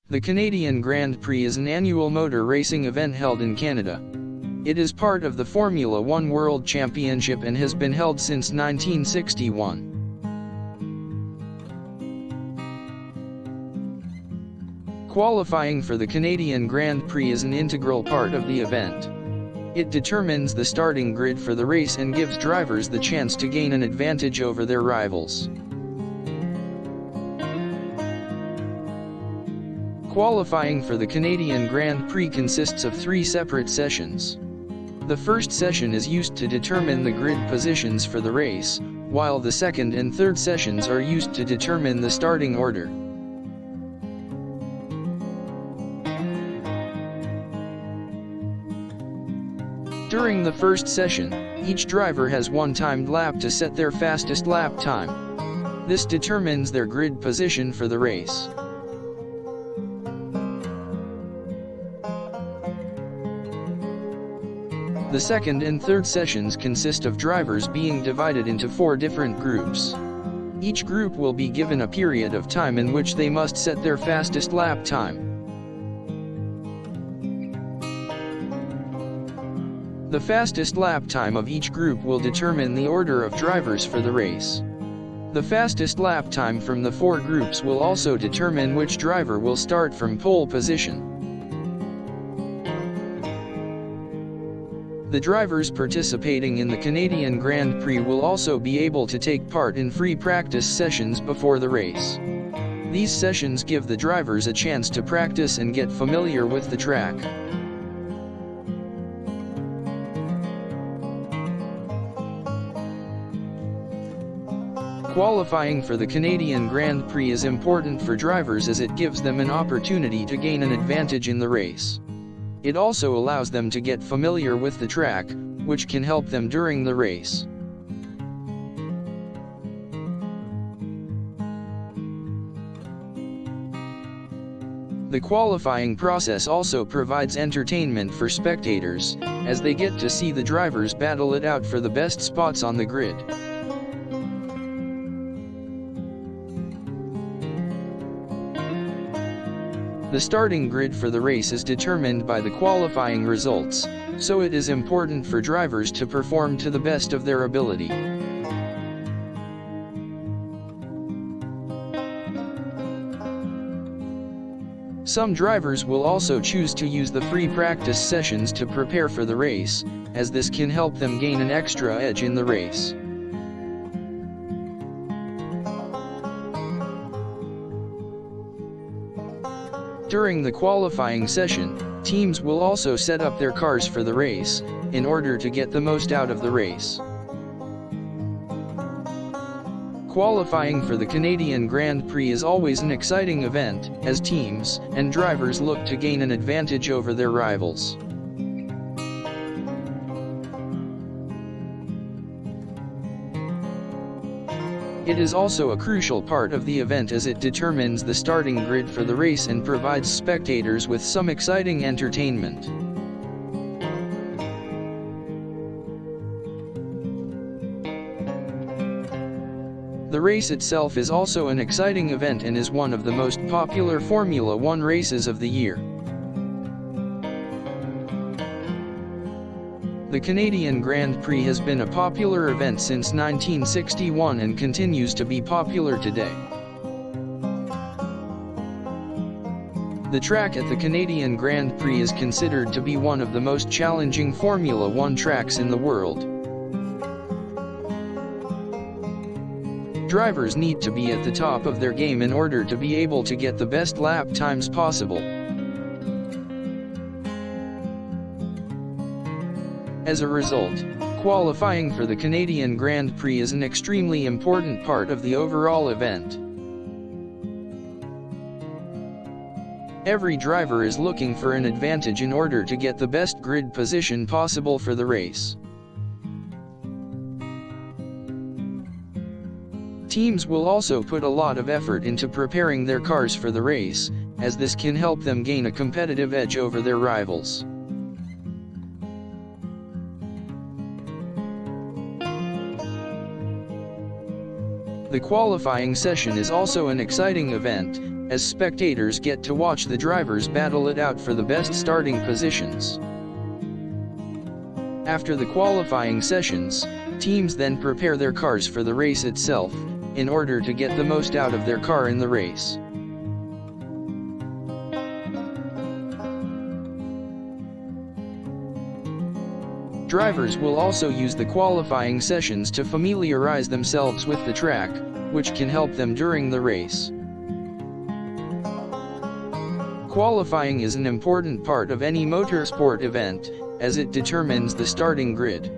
The Canadian Grand Prix is an annual motor racing event held in Canada. It is part of the Formula One World Championship and has been held since 1961. Qualifying for the Canadian Grand Prix is an integral part of the event. It determines the starting grid for the race and gives drivers the chance to gain an advantage over their rivals. Qualifying for the Canadian Grand Prix consists of 3 separate sessions. The first session is used to determine the grid positions for the race, while the second and third sessions are used to determine the starting order. During the first session, each driver has one timed lap to set their fastest lap time. This determines their grid position for the race. The second and third sessions consist of drivers being divided into 4 different groups. Each group will be given a period of time in which they must set their fastest lap time. The fastest lap time of each group will determine the order of drivers for the race. The fastest lap time from the 4 groups will also determine which driver will start from pole position. The drivers participating in the Canadian Grand Prix will also be able to take part in free practice sessions before the race. These sessions give the drivers a chance to practice and get familiar with the track. Qualifying for the Canadian Grand Prix is important for drivers as it gives them an opportunity to gain an advantage in the race. It also allows them to get familiar with the track, which can help them during the race. The qualifying process also provides entertainment for spectators, as they get to see the drivers battle it out for the best spots on the grid. The starting grid for the race is determined by the qualifying results, so it is important for drivers to perform to the best of their ability. Some drivers will also choose to use the free practice sessions to prepare for the race, as this can help them gain an extra edge in the race. During the qualifying session, teams will also set up their cars for the race, in order to get the most out of the race. Qualifying for the Canadian Grand Prix is always an exciting event, as teams and drivers look to gain an advantage over their rivals. It is also a crucial part of the event as it determines the starting grid for the race and provides spectators with some exciting entertainment. The race itself is also an exciting event and is one of the most popular Formula One races of the year. The Canadian Grand Prix has been a popular event since 1961 and continues to be popular today. The track at the Canadian Grand Prix is considered to be one of the most challenging Formula One tracks in the world. Drivers need to be at the top of their game in order to be able to get the best lap times possible. As a result, qualifying for the Canadian Grand Prix is an extremely important part of the overall event. Every driver is looking for an advantage in order to get the best grid position possible for the race. Teams will also put a lot of effort into preparing their cars for the race, as this can help them gain a competitive edge over their rivals. The qualifying session is also an exciting event, as spectators get to watch the drivers battle it out for the best starting positions. After the qualifying sessions, teams then prepare their cars for the race itself, in order to get the most out of their car in the race. Drivers will also use the qualifying sessions to familiarize themselves with the track, which can help them during the race. Qualifying is an important part of any motorsport event, as it determines the starting grid.